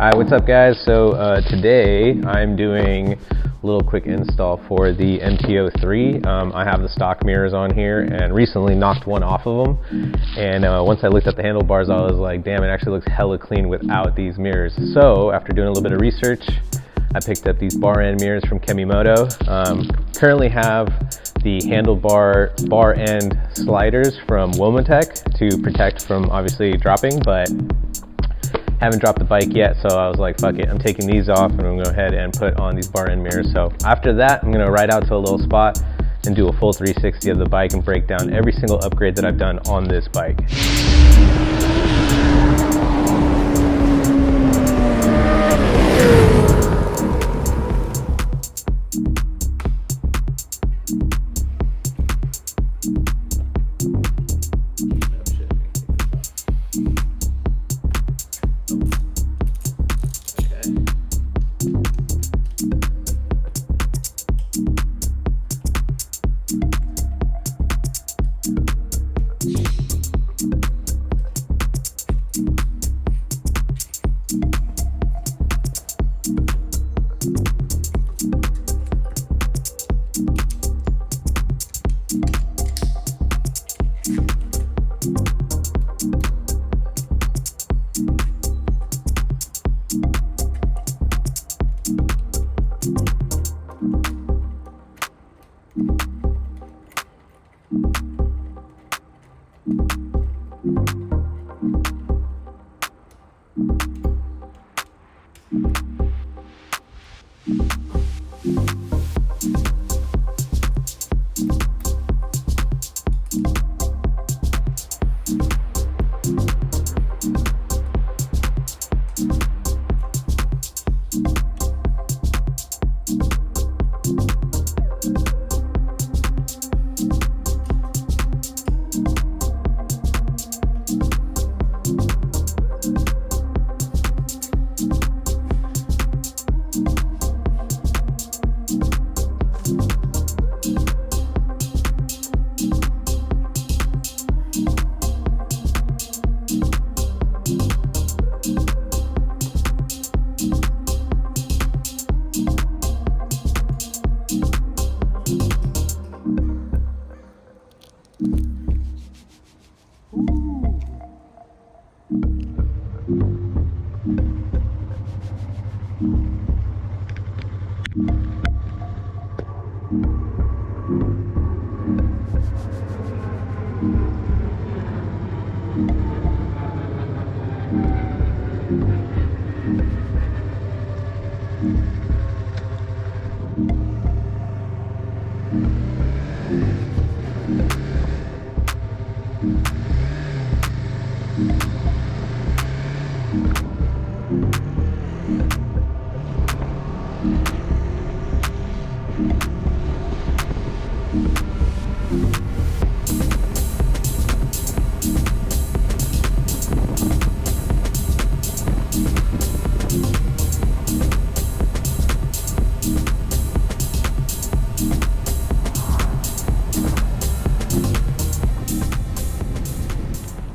Hi, what's up guys? So today I'm doing a little quick install for the MT-03. I have the stock mirrors on here and recently knocked one off of them. And once I looked at the handlebars, I was like, damn, it actually looks hella clean without these mirrors. So after doing a little bit of research, I picked up these bar end mirrors from Kemi Moto. Currently have the handlebar bar end sliders from Womatech to protect from obviously dropping, but haven't dropped the bike yet, so I was like, fuck it, I'm taking these off and I'm gonna go ahead and put on these bar end mirrors. So after that, I'm gonna ride out to a little spot and do a full 360 of the bike and break down every single upgrade that I've done on this bike.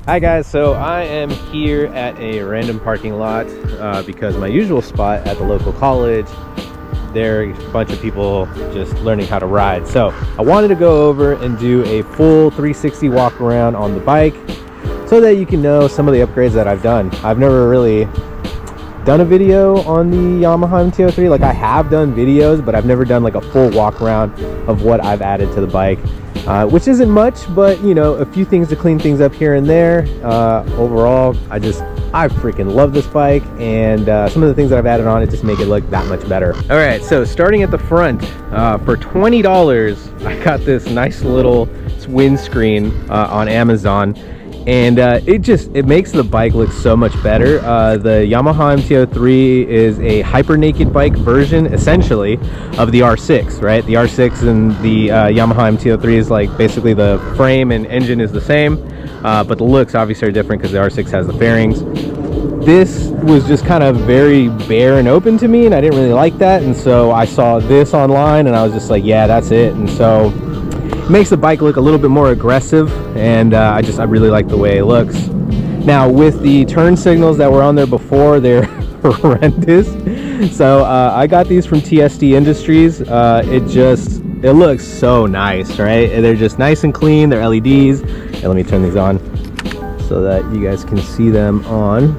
Hi guys, so I am here at a random parking lot because my usual spot at the local college, there are a bunch of people just learning how to ride. So I wanted to go over and do a full 360 walk around on the bike so that you can know some of the upgrades that I've done. I've never really done a video on the Yamaha MT-03. Like I have done videos, but I've never done like a full walk around of what I've added to the bike. Which isn't much, but you know, a few things to clean things up here and there. Overall, I freaking love this bike, and some of the things that I've added on it just make it look that much better. All right, so starting at the front, for $20, I got this nice little windscreen on Amazon. And it makes the bike look so much better. The Yamaha MT-03 is a hyper naked bike version, essentially, of the R6, right? The R6 and the Yamaha MT-03 is like basically the frame and engine is the same, but the looks obviously are different because the R6 has the fairings. This was just kind of very bare and open to me, and I didn't really like that, and so I saw this online and I was just like, yeah, that's it. And so it makes the bike look a little bit more aggressive, and I really like the way it looks. Now with the turn signals that were on there before, they're horrendous. So I got these from TST Industries. It looks so nice, right? And they're just nice and clean. They're LEDs. And let me turn these on so that you guys can see them on.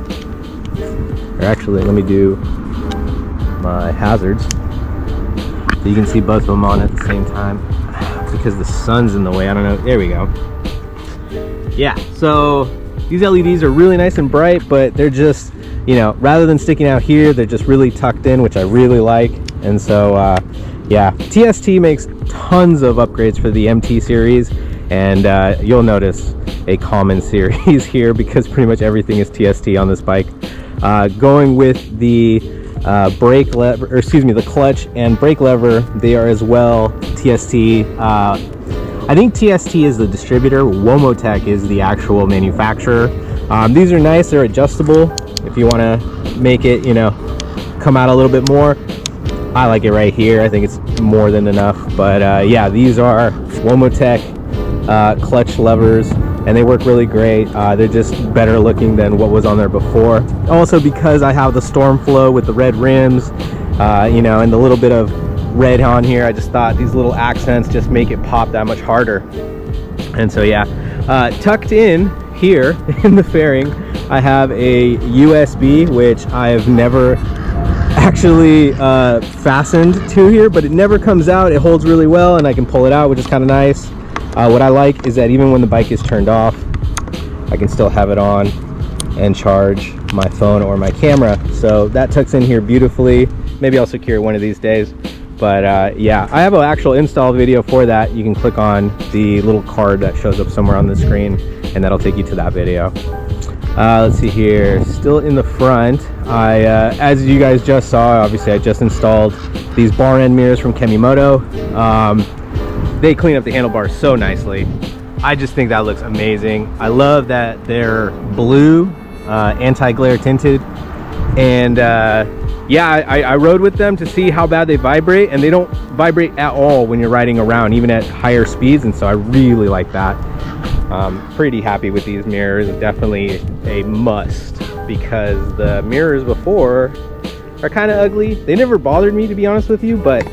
Or actually, let me do my hazards so you can see both of them on at the same time, because the sun's in the way. I don't know. There we go. Yeah, so these LEDs are really nice and bright, but they're just, you know, rather than sticking out here, they're just really tucked in, which I really like. And so yeah, TST makes tons of upgrades for the MT series, and you'll notice a common series here because pretty much everything is TST on this bike. Going with the brake lever, or excuse me, the clutch and brake lever, they are as well TST. I think TST is the distributor. Womotech is the actual manufacturer. These are nice. They're adjustable if you want to make it, you know, come out a little bit more. I like it right here. I think it's more than enough. But yeah, these are Womotech clutch levers, and they work really great. They're just better looking than what was on there before. Also, because I have the Storm Flow with the red rims, you know, and the little bit of red on here, I just thought these little accents just make it pop that much harder. And so yeah, tucked in here in the fairing, I have a USB, which I've never actually fastened to here, but it never comes out. It holds really well, and I can pull it out, which is kind of nice. What I like is that even when the bike is turned off, I can still have it on and charge my phone or my camera. So that tucks in here beautifully. Maybe I'll secure it one of these days. But yeah, I have an actual install video for that. You can click on the little card that shows up somewhere on the screen, and that'll take you to that video. Let's see here, still in the front, as you guys just saw, obviously I just installed these bar end mirrors from Kemi Moto. They clean up the handlebars so nicely. I just think that looks amazing. I love that they're blue, anti-glare tinted, and yeah, I rode with them to see how bad they vibrate, and they don't vibrate at all when you're riding around, even at higher speeds, and so I really like that. Pretty happy with these mirrors. Definitely a must, because the mirrors before are kind of ugly. They never bothered me, to be honest with you, but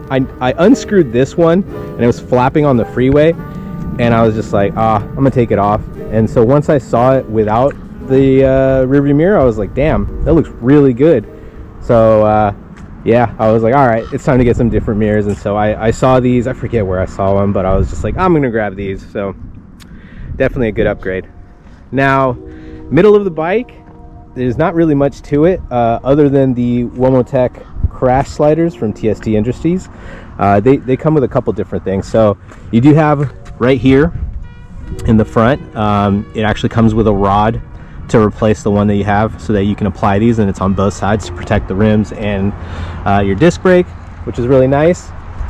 I unscrewed this one and it was flapping on the freeway, and I was just like, I'm gonna take it off. And so once I saw it without the rearview mirror, I was like, damn, that looks really good. So yeah, I was like, all right, it's time to get some different mirrors. And so I saw these. I forget where I saw them, but I was just like, I'm gonna grab these. So definitely a good upgrade. Now, middle of the bike, there's not really much to it other than the Womotech crash sliders from TST Industries. They come with a couple different things. So you do have right here in the front, it actually comes with a rod to replace the one that you have, so that you can apply these, and it's on both sides to protect the rims and your disc brake, which is really nice.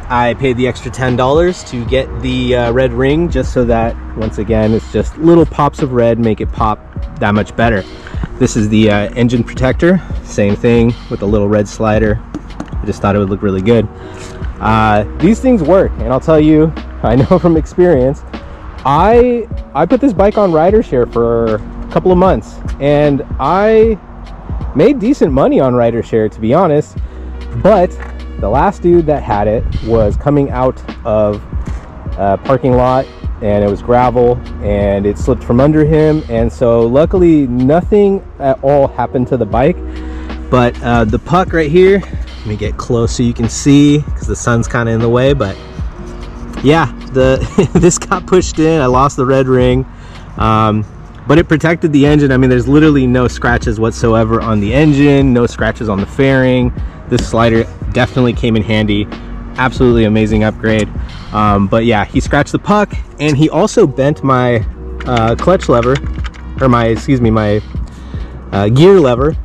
I paid the extra $10 to get the red ring, just so that, once again, it's just little pops of red make it pop that much better. This is the engine protector, same thing with a little red slider. I just thought it would look really good. These things work, and I'll tell you, I know from experience, I put this bike on RiderShare for a couple of months, and I made decent money on RiderShare, to be honest. But the last dude that had it was coming out of a parking lot, and it was gravel, and it slipped from under him, and so luckily nothing at all happened to the bike. But the puck right here, let me get close so you can see, because the sun's kind of in the way, but yeah, this got pushed in. I lost the red ring, but it protected the engine. I mean, there's literally no scratches whatsoever on the engine, no scratches on the fairing. This slider definitely came in handy. Absolutely amazing upgrade. But yeah, he scratched the puck, and he also bent my clutch lever, or my gear lever,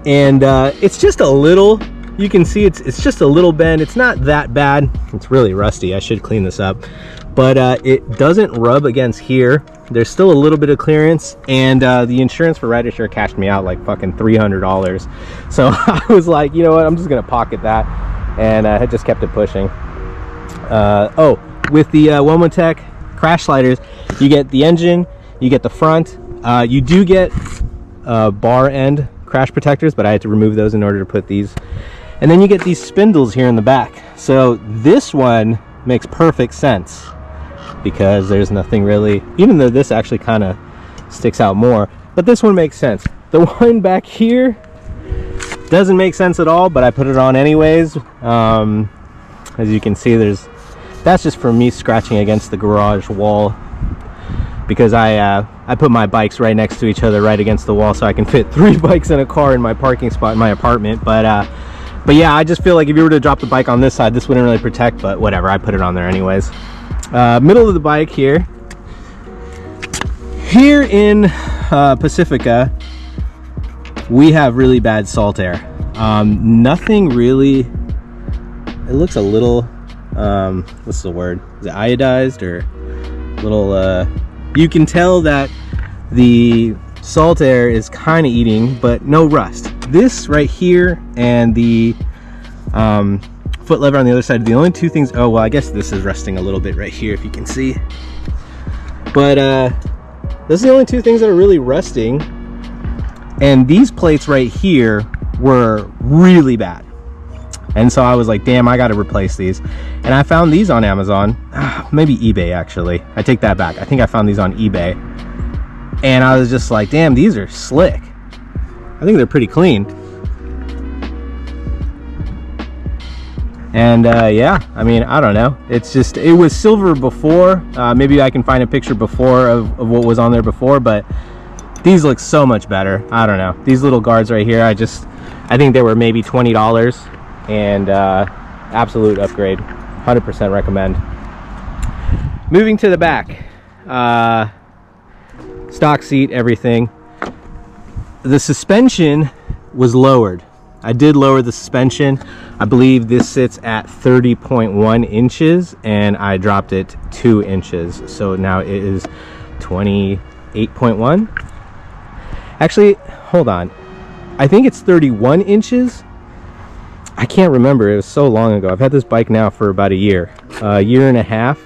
and it's just a little, you can see it's just a little bend. It's not that bad. It's really rusty. I should clean this up, but it doesn't rub against here. There's still a little bit of clearance, and the insurance for RiderShare cashed me out like fucking $300. So I was like, you know what, I'm just gonna pocket that, and I just kept it pushing. Oh, with the Womotech crash sliders, you get the engine, you get the front, you do get bar end crash protectors, but I had to remove those in order to put these. And then you get these spindles here in the back. So this one makes perfect sense because there's nothing really, even though this actually kind of sticks out more, but this one makes sense. The one back here doesn't make sense at all, but I put it on anyways. As you can see, that's just for me scratching against the garage wall, because I put my bikes right next to each other, right against the wall, so I can fit 3 bikes in a car in my parking spot in my apartment. But yeah, I just feel like if you were to drop the bike on this side, this wouldn't really protect, but whatever, I put it on there anyways. Middle of the bike here. Here in Pacifica, we have really bad salt air. Nothing really, it looks a little, what's the word? Is it iodized or a little, you can tell that the salt air is kind of eating, but no rust. This right here and the foot lever on the other side, the only 2 things, oh well, I guess this is rusting a little bit right here if you can see. But those are the only 2 things that are really rusting. And these plates right here were really bad. And so I was like, damn, I got to replace these. And I found these on Amazon, maybe eBay actually. I take that back. I think I found these on eBay. And I was just like, damn, these are slick. I think they're pretty clean. And yeah, I mean, I don't know. It's just, it was silver before. Maybe I can find a picture before of what was on there before, but these look so much better. I don't know. These little guards right here, I think they were maybe $20. And absolute upgrade, 100% recommend. Moving to the back, stock seat, everything. The suspension was lowered. I did lower the suspension. I believe this sits at 30.1 inches and I dropped it 2 inches, so now it is 28.1. actually, hold on, I think it's 31 inches. I can't remember, it was so long ago. I've had this bike now for about a year and a half.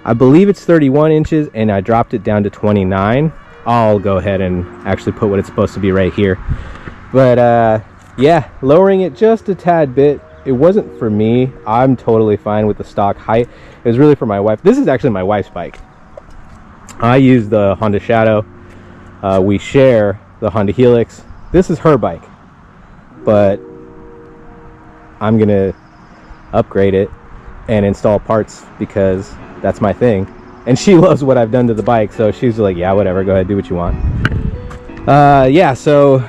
I believe it's 31 inches and I dropped it down to 29. I'll go ahead and actually put what it's supposed to be right here. But yeah, lowering it just a tad bit. It wasn't for me. I'm totally fine with the stock height. It was really for my wife. This is actually my wife's bike. I use the Honda Shadow. We share the Honda Helix. This is her bike, but I'm gonna upgrade it and install parts because that's my thing. And she loves what I've done to the bike, so she's like, yeah, whatever, go ahead, do what you want. Yeah, so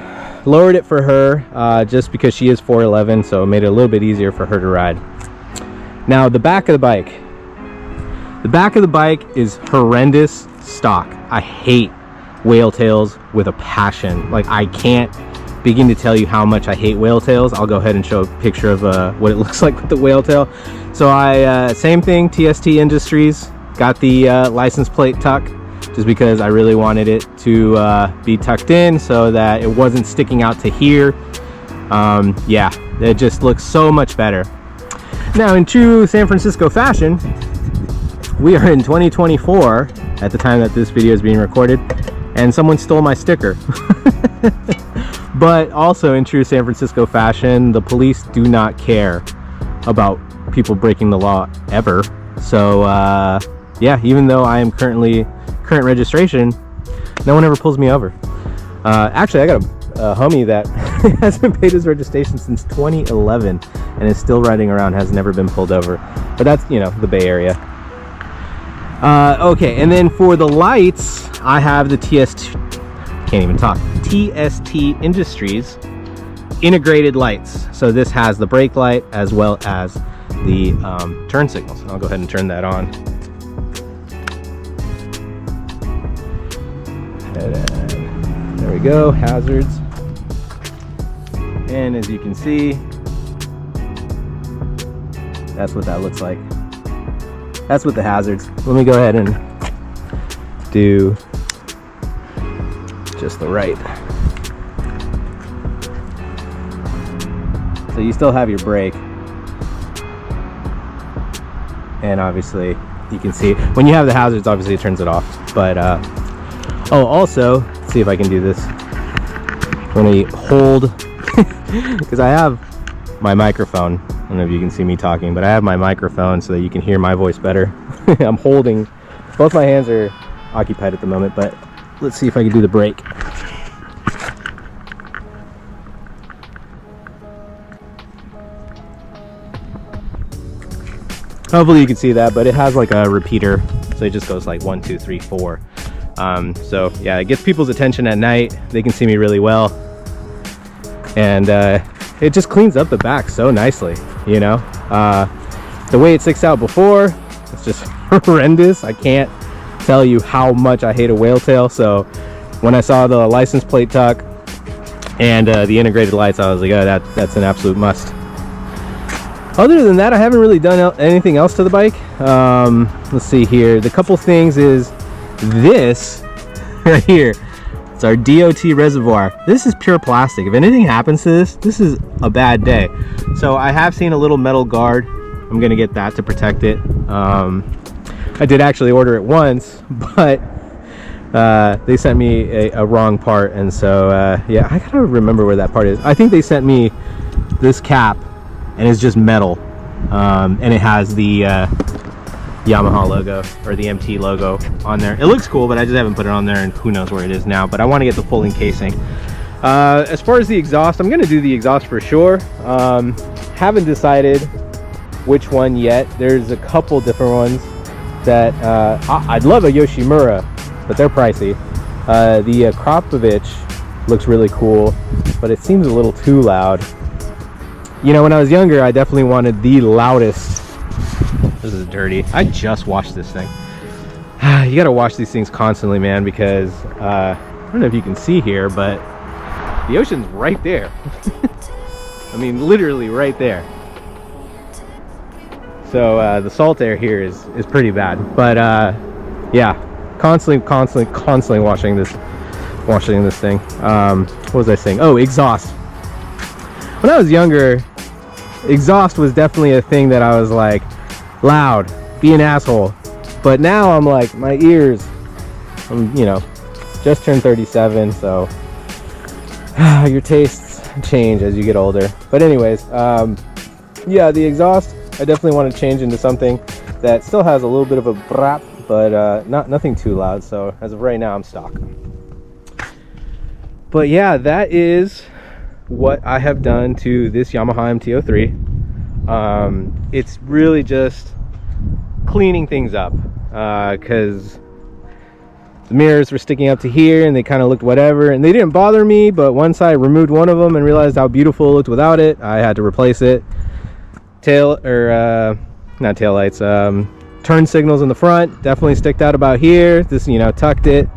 lowered it for her just because she is 4'11", so it made it a little bit easier for her to ride. Now the back of the bike. The back of the bike is horrendous stock. I hate whale tails with a passion. Like, I can't begin to tell you how much I hate whale tails. I'll go ahead and show a picture of what it looks like with the whale tail. So I same thing, TST Industries, got the license plate tuck just because I really wanted it to be tucked in so that it wasn't sticking out to here. Yeah, it just looks so much better. Now, in true San Francisco fashion, we are in 2024 at the time that this video is being recorded, and someone stole my sticker. But also in true San Francisco fashion, the police do not care about people breaking the law ever. So yeah, even though I am current registration, no one ever pulls me over. Actually, I got a homie that hasn't paid his registration since 2011 and is still riding around, has never been pulled over. But that's, you know, the Bay Area. Okay, and then for the lights, I have the TST Industries integrated lights. So this has the brake light as well as the turn signals. I'll go ahead and turn that on. And there we go, hazards. And as you can see, that's what that looks like. That's with the hazards. Let me go ahead and do just the right. So you still have your brake, and obviously you can see when you have the hazards, obviously it turns it off. But oh, also, let's see if I can do this. when I hold, because I have my microphone. I don't know if you can see me talking, but I have my microphone so that you can hear my voice better. I'm holding, both my hands are occupied at the moment, but let's see if I can do the brake. Hopefully you can see that, but it has like a repeater, so it just goes like 1, 2, 3, 4. So yeah, it gets people's attention at night. They can see me really well, and it just cleans up the back so nicely, you know. The way it sticks out before, it's just horrendous. I can't tell you how much I hate a whale tail. So when I saw the license plate tuck and the integrated lights, I was like, oh, that's an absolute must. Other than that, I haven't really done anything else to the bike. Let's see here. The couple things is this right here. It's our DOT reservoir. This is pure plastic. If anything happens to this is a bad day. So I have seen a little metal guard. I'm gonna get that to protect it. I did actually order it once, but they sent me a wrong part, and so yeah, I gotta remember where that part is. I think they sent me this cap, and it's just metal, and it has the Yamaha logo, or the MT logo on there. It looks cool, but I just haven't put it on there, and who knows where it is now. But I want to get the full encasing. As far as the exhaust, I'm gonna do the exhaust for sure. Haven't decided which one yet. There's a couple different ones that I'd love a Yoshimura, but they're pricey. The Kropovich looks really cool, but it seems a little too loud. You know, when I was younger, I definitely wanted the loudest. This is dirty. I just washed this thing. You gotta wash these things constantly, man, because I don't know if you can see here, but the ocean's right there. I mean, literally right there. So the salt air here is pretty bad. But yeah, constantly washing this thing. What was I saying? Oh, exhaust. When I was younger, exhaust was definitely a thing that I was like, loud, be an asshole. But now I'm like, my ears, you know, just turned 37, so your tastes change as you get older. But anyways, yeah, the exhaust, I definitely want to change into something that still has a little bit of a brap, but nothing too loud. So as of right now, I'm stock. But yeah, that is what I have done to this Yamaha MT-03. It's really just cleaning things up, because the mirrors were sticking up to here and they kind of looked whatever, and they didn't bother me, but once I removed one of them and realized how beautiful it looked without it, I had to replace it. Not tail lights, turn signals in the front definitely sticked out about here. This, you know, tucked it.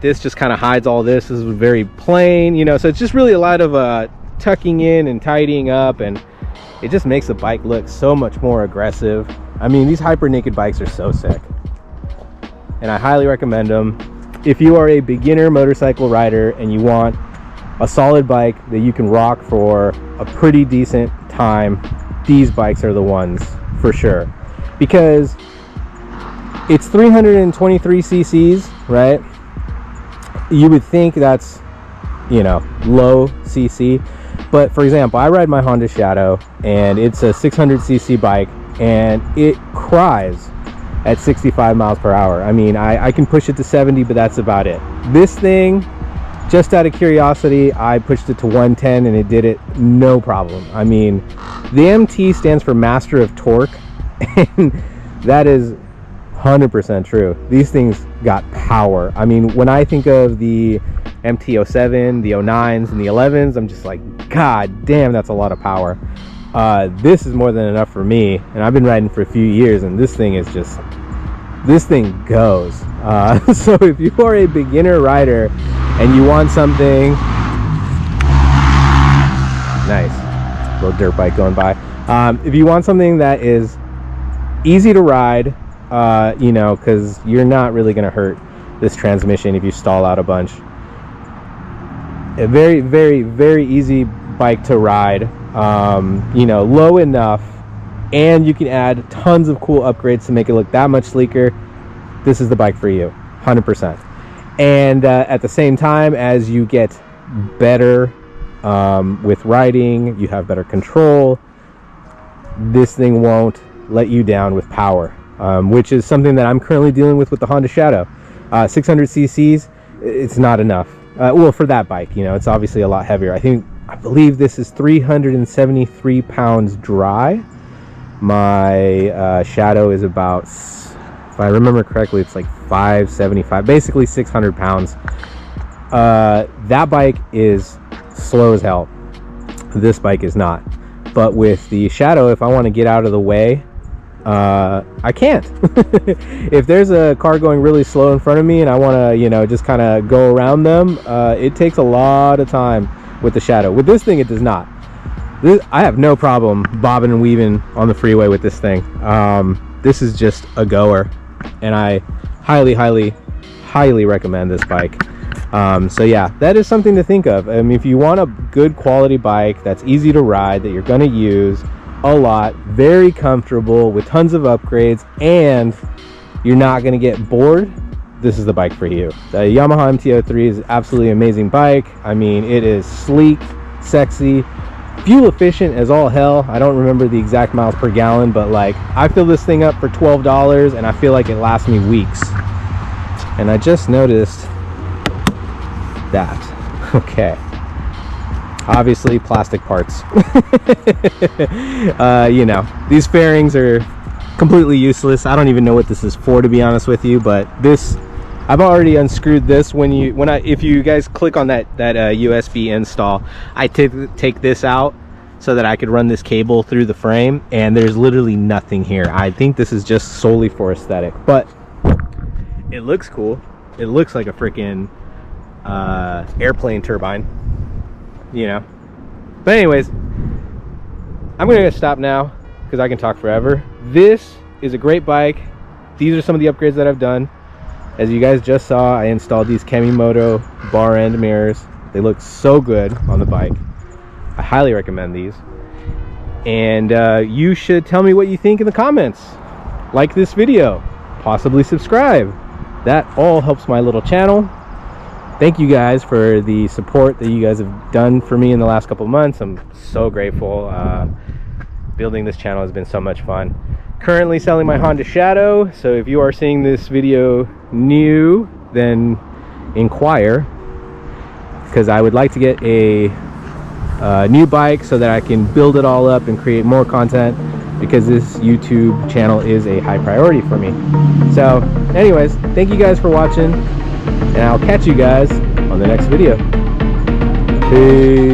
This just kind of hides all this. This is very plain, you know, so it's just really a lot of tucking in and tidying up, and it just makes the bike look so much more aggressive. I mean, these hyper naked bikes are so sick, and I highly recommend them. If you are a beginner motorcycle rider and you want a solid bike that you can rock for a pretty decent time, these bikes are the ones for sure, because it's 323 cc's, right? You would think that's, you know, low cc, but for example, I ride my Honda Shadow, and it's a 600cc bike, and it cries at 65 miles per hour. I mean, I can push it to 70, but that's about it. This thing, just out of curiosity, I pushed it to 110 and it did it no problem. I mean, the MT stands for Master of Torque, and that is 100% true. These things got power. I mean, when I think of the MT-07, the 09s, and the 11s, I'm just like, god damn, that's a lot of power. This is more than enough for me, and I've been riding for a few years, and this thing is just, this thing goes. So if you are a beginner rider and you want something nice, little dirt bike going by, if you want something that is easy to ride, you know, because you're not really going to hurt this transmission if you stall out a bunch. A very, very, very easy bike to ride, you know, low enough, and you can add tons of cool upgrades to make it look that much sleeker. This is the bike for you, 100%. And at the same time, as you get better with riding. You have better control. This thing won't let you down with power, which is something that I'm currently dealing with the Honda Shadow. 600 cc's, it's not enough. Well, for that bike, you know, it's obviously a lot heavier. I believe this is 373 pounds dry. My Shadow is about, if I remember correctly, it's like 575, basically 600 pounds. That bike is slow as hell. This bike is not. But with the Shadow, if I want to get out of the way, I can't. If there's a car going really slow in front of me and I want to, you know, just kind of go around them, it takes a lot of time with the Shadow. With this thing, it does not. I have no problem bobbing and weaving on the freeway with this thing. This is just a goer, and I highly recommend this bike. So yeah, that is something to think of. I mean, if you want a good quality bike that's easy to ride, that you're going to use a lot, very comfortable with tons of upgrades, and you're not going to get bored, this is the bike for you. The Yamaha MT-03 is absolutely amazing bike. I mean, it is sleek, sexy, fuel efficient as all hell. I don't remember the exact miles per gallon, but like, I fill this thing up for $12 and I feel like it lasts me weeks. And I just noticed that. Okay, obviously plastic parts. You know, these fairings are completely useless. I don't even know what this is for, to be honest with you, but this, I've already unscrewed this. If you guys click on that USB install, I take this out so that I could run this cable through the frame, and there's literally nothing here. I think this is just solely for aesthetic, but it looks cool. It looks like a freaking airplane turbine, you know. But anyways, I'm gonna stop now because I can talk forever. This is a great bike. These are some of the upgrades that I've done. As you guys just saw, I installed these Kemi Moto bar end mirrors. They look so good on the bike. I highly recommend these. And you should tell me what you think in the comments. Like this video, possibly subscribe. That all helps my little channel. Thank you guys for the support that you guys have done for me in the last couple months. I'm so grateful. Building this channel has been so much fun. Currently selling my Honda Shadow, so if you are seeing this video new, then inquire, because I would like to get a new bike so that I can build it all up and create more content, because this YouTube channel is a high priority for me. So anyways, thank you guys for watching, and I'll catch you guys on the next video. Peace.